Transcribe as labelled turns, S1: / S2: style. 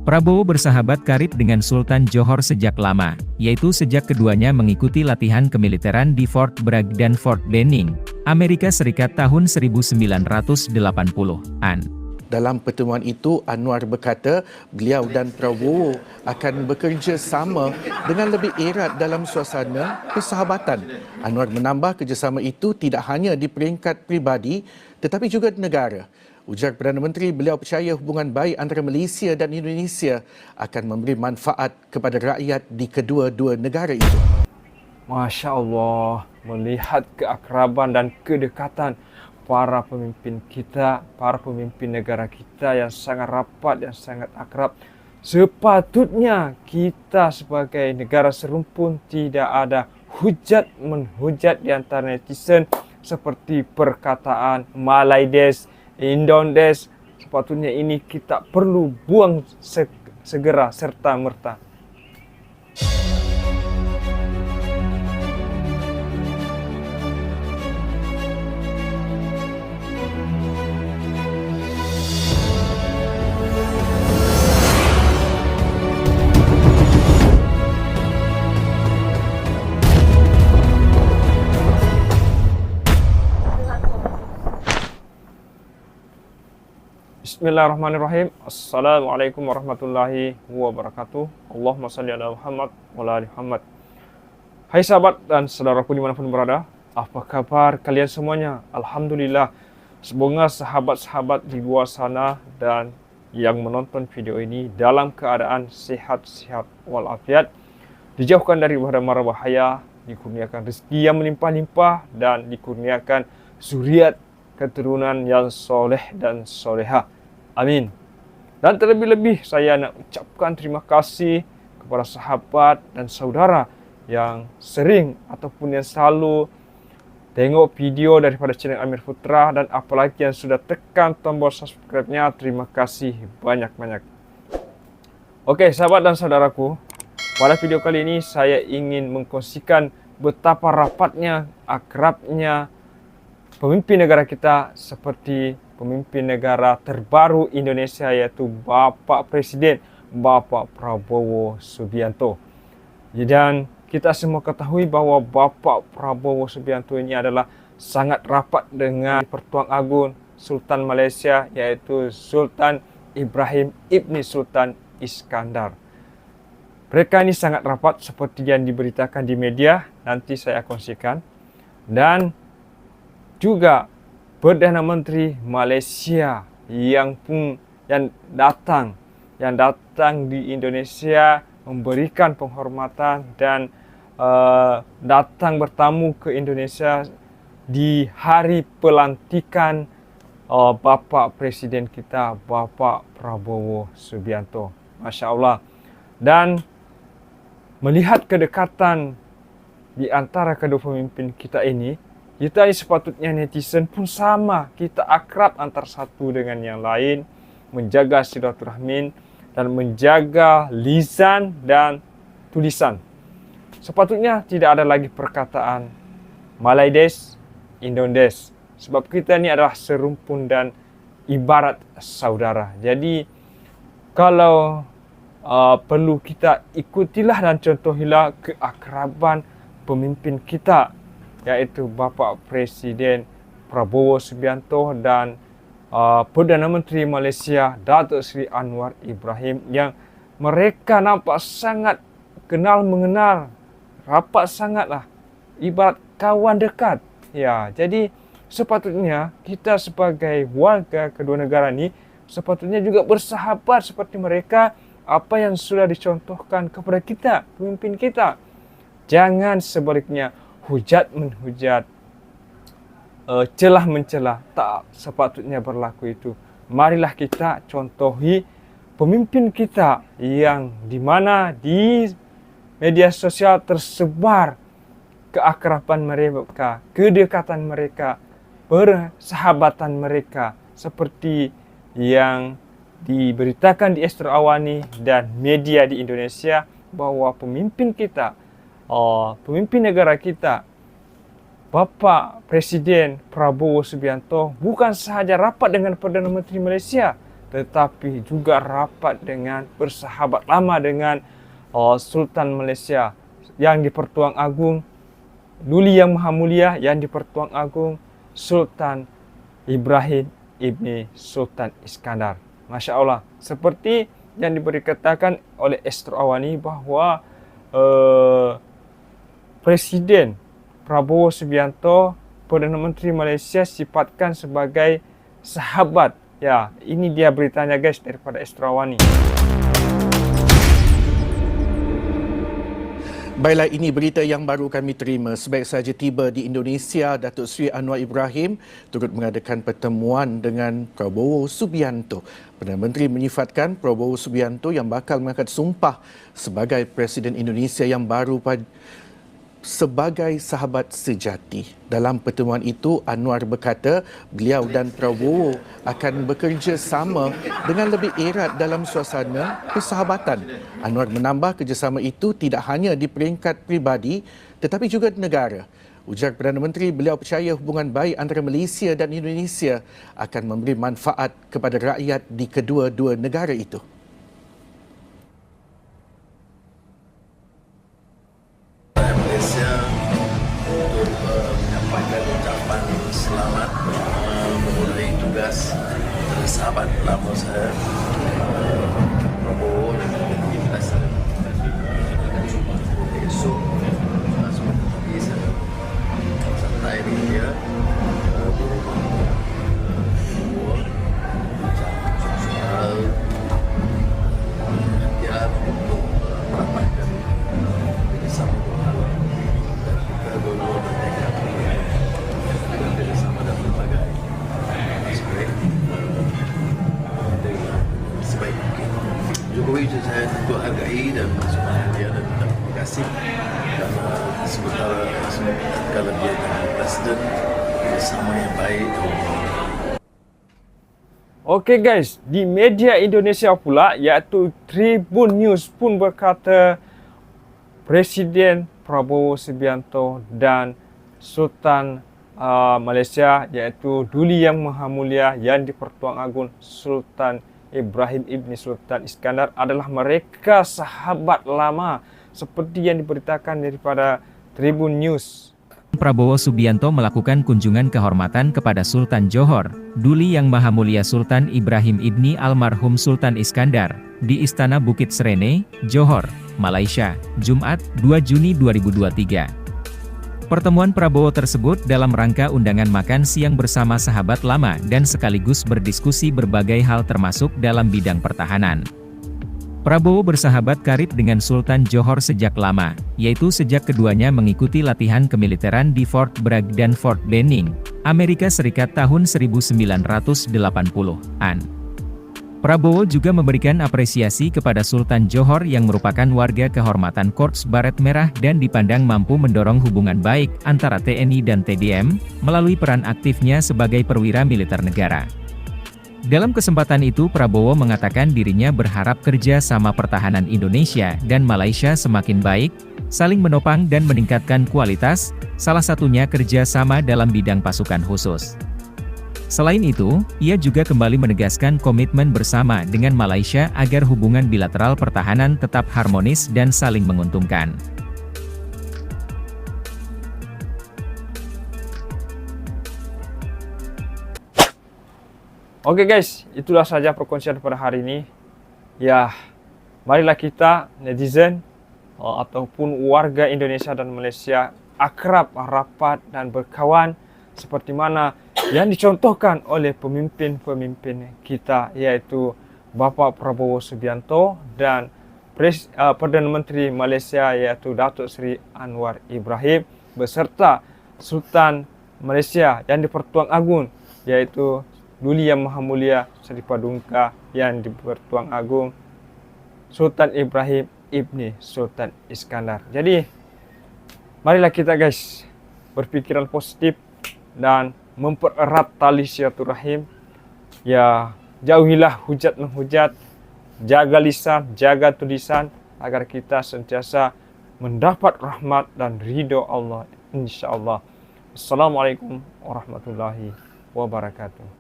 S1: Prabowo bersahabat karib dengan Sultan Johor sejak lama, yaitu sejak keduanya mengikuti latihan kemiliteran di Fort Bragg dan Fort Benning, Amerika Serikat tahun 1980-an.
S2: Dalam pertemuan itu, Anwar berkata beliau dan Prabowo akan bekerja sama dengan lebih erat dalam suasana persahabatan. Anwar menambah kerjasama itu tidak hanya di peringkat pribadi tetapi juga di negara. Ujar Perdana Menteri, beliau percaya hubungan baik antara Malaysia dan Indonesia akan memberi manfaat kepada rakyat di kedua-dua negara itu.
S3: Masya Allah, melihat keakraban dan kedekatan para pemimpin kita, para pemimpin negara kita yang sangat rapat, yang sangat akrab. Sepatutnya kita sebagai negara serumpun tidak ada hujat-menhujat di antara netizen seperti perkataan Malaides, Indondes. Sepatutnya ini kita perlu buang segera serta-merta. Bismillahirrahmanirrahim. Assalamualaikum warahmatullahi wabarakatuh. Allahumma salli ala Muhammad wa ala ali Muhammad. Hai sahabat dan saudaraku dimanapun berada, apa kabar kalian semuanya? Alhamdulillah. Semoga sahabat-sahabat di luar sana dan yang menonton video ini dalam keadaan sehat-sehat walafiat, dijauhkan dari mara bahaya, dikurniakan rezeki yang melimpah-limpah dan dikurniakan zuriat keturunan yang soleh dan soleha. Amin. Dan terlebih-lebih saya nak ucapkan terima kasih kepada sahabat dan saudara yang sering ataupun yang selalu tengok video daripada channel Amir Putra, dan apalagi yang sudah tekan tombol subscribe-nya. Terima kasih banyak-banyak. Oke sahabat dan saudaraku, pada video kali ini saya ingin mengkongsikan betapa rapatnya, akrabnya pemimpin negara kita seperti pemimpin negara terbaru Indonesia, yaitu Bapak Presiden Bapak Prabowo Subianto. Dan kita semua ketahui bahwa Bapak Prabowo Subianto ini adalah sangat rapat dengan Pertuan Agung Sultan Malaysia, yaitu Sultan Ibrahim Ibni Sultan Iskandar. Mereka ini sangat rapat seperti yang diberitakan di media, nanti saya kongsikan. Dan juga Perdana Menteri Malaysia yang datang di Indonesia memberikan penghormatan dan datang bertamu ke Indonesia di hari pelantikan Bapak Presiden kita, Bapak Prabowo Subianto. Masya Allah. Dan melihat kedekatan di antara kedua pemimpin kita ini, kita sepatutnya netizen pun sama. Kita akrab antara satu dengan yang lain, menjaga silaturahmi dan menjaga lisan dan tulisan. Sepatutnya tidak ada lagi perkataan Malaides, Indondes. Sebab kita ini adalah serumpun dan ibarat saudara. Jadi kalau perlu kita ikutilah dan contohilah keakraban pemimpin kita, yaitu Bapak Presiden Prabowo Subianto dan Perdana Menteri Malaysia Datuk Seri Anwar Ibrahim, yang mereka nampak sangat kenal mengenal, rapat sangatlah, ibarat kawan dekat. Ya, jadi sepatutnya kita sebagai warga kedua negara ini sepatutnya juga bersahabat seperti mereka, apa yang sudah dicontohkan kepada kita, pemimpin kita. Jangan sebaliknya hujat-menhujat, celah-mencelah, tak sepatutnya berlaku itu. Marilah kita contohi pemimpin kita yang di mana di media sosial tersebar keakraban mereka, kedekatan mereka, persahabatan mereka, seperti yang diberitakan di Astro Awani dan media di Indonesia, bahwa pemimpin kita, pemimpin negara kita, Bapak Presiden Prabowo Subianto bukan sahaja rapat dengan Perdana Menteri Malaysia, tetapi juga rapat dengan bersahabat lama dengan Sultan Malaysia yang di-Pertuan Agong Duli Yang Maha Mulia yang di-Pertuan Agong Sultan Ibrahim Ibni Sultan Iskandar. Masya Allah, seperti yang diberitakan oleh Astro Awani bahawa Presiden Prabowo Subianto, Perdana Menteri Malaysia, sifatkan sebagai sahabat. Ya, ini dia beritanya guys daripada Astro Awani.
S2: Baiklah, ini berita yang baru kami terima. Sebaik saja tiba di Indonesia, Datuk Seri Anwar Ibrahim turut mengadakan pertemuan dengan Prabowo Subianto. Perdana Menteri menyifatkan Prabowo Subianto yang bakal mengangkat sumpah sebagai Presiden Indonesia yang baru sebagai sahabat sejati. Dalam pertemuan itu, Anwar berkata beliau dan Prabowo akan bekerja sama dengan lebih erat dalam suasana persahabatan. Anwar menambah kerjasama itu tidak hanya di peringkat pribadi tetapi juga di negara. Ujar Perdana Menteri, beliau percaya hubungan baik antara Malaysia dan Indonesia akan memberi manfaat kepada rakyat di kedua-dua negara itu.
S4: Malaysia untuk menyampaikan ucapan selamat memulai tugas dari sahabat lama saya Prabowo dan juga saya akan jumpa esok sebentar lagi saya santai di dia soal dia untuk merapatkan kerjasama bersama dan berbagai aspek sebaik mungkin. Jokowi saya tentu hargai dan semuanya dia dan terima kasih kerana sementara kalau dia jadi presiden bersama yang baik.
S3: Okey guys, di media Indonesia pula iaitu Tribun News pun berkata Presiden Prabowo Subianto dan Sultan Malaysia iaitu Duli Yang Maha Mulia yang di-Pertuan Agong Sultan Ibrahim Ibni Sultan Iskandar adalah mereka sahabat lama seperti yang diberitakan daripada Tribun News.
S1: Prabowo Subianto melakukan kunjungan kehormatan kepada Sultan Johor, Duli Yang Maha Mulia Sultan Ibrahim Ibni Almarhum Sultan Iskandar, di Istana Bukit Serene, Johor, Malaysia, Jumat, 2 Juni 2023. Pertemuan Prabowo tersebut dalam rangka undangan makan siang bersama sahabat lama dan sekaligus berdiskusi berbagai hal termasuk dalam bidang pertahanan. Prabowo bersahabat karib dengan Sultan Johor sejak lama, yaitu sejak keduanya mengikuti latihan kemiliteran di Fort Bragg dan Fort Benning, Amerika Serikat tahun 1980-an. Prabowo juga memberikan apresiasi kepada Sultan Johor yang merupakan warga kehormatan Korps Baret Merah dan dipandang mampu mendorong hubungan baik antara TNI dan TDM, melalui peran aktifnya sebagai perwira militer negara. Dalam kesempatan itu Prabowo mengatakan dirinya berharap kerja sama pertahanan Indonesia dan Malaysia semakin baik, saling menopang dan meningkatkan kualitas, salah satunya kerja sama dalam bidang pasukan khusus. Selain itu, ia juga kembali menegaskan komitmen bersama dengan Malaysia agar hubungan bilateral pertahanan tetap harmonis dan saling menguntungkan.
S3: Oke guys, itulah saja perkongsian pada hari ini. Ya, marilah kita netizen ataupun warga Indonesia dan Malaysia akrab, rapat dan berkawan seperti mana yang dicontohkan oleh pemimpin-pemimpin kita, yaitu Bapak Prabowo Subianto dan Perdana Menteri Malaysia iaitu Datuk Seri Anwar Ibrahim beserta Sultan Malaysia yang di-Pertuan Agong iaitu Duli Yang Maha Mulia Seri Paduka yang di-Pertuan Agong Sultan Ibrahim Ibni Sultan Iskandar. Jadi marilah kita guys berpikiran positif dan mempererat tali silaturahim. Ya, jauhilah hujat menghujat, jaga lisan, jaga tulisan agar kita sentiasa mendapat rahmat dan ridho Allah insya-Allah. Assalamualaikum warahmatullahi wabarakatuh.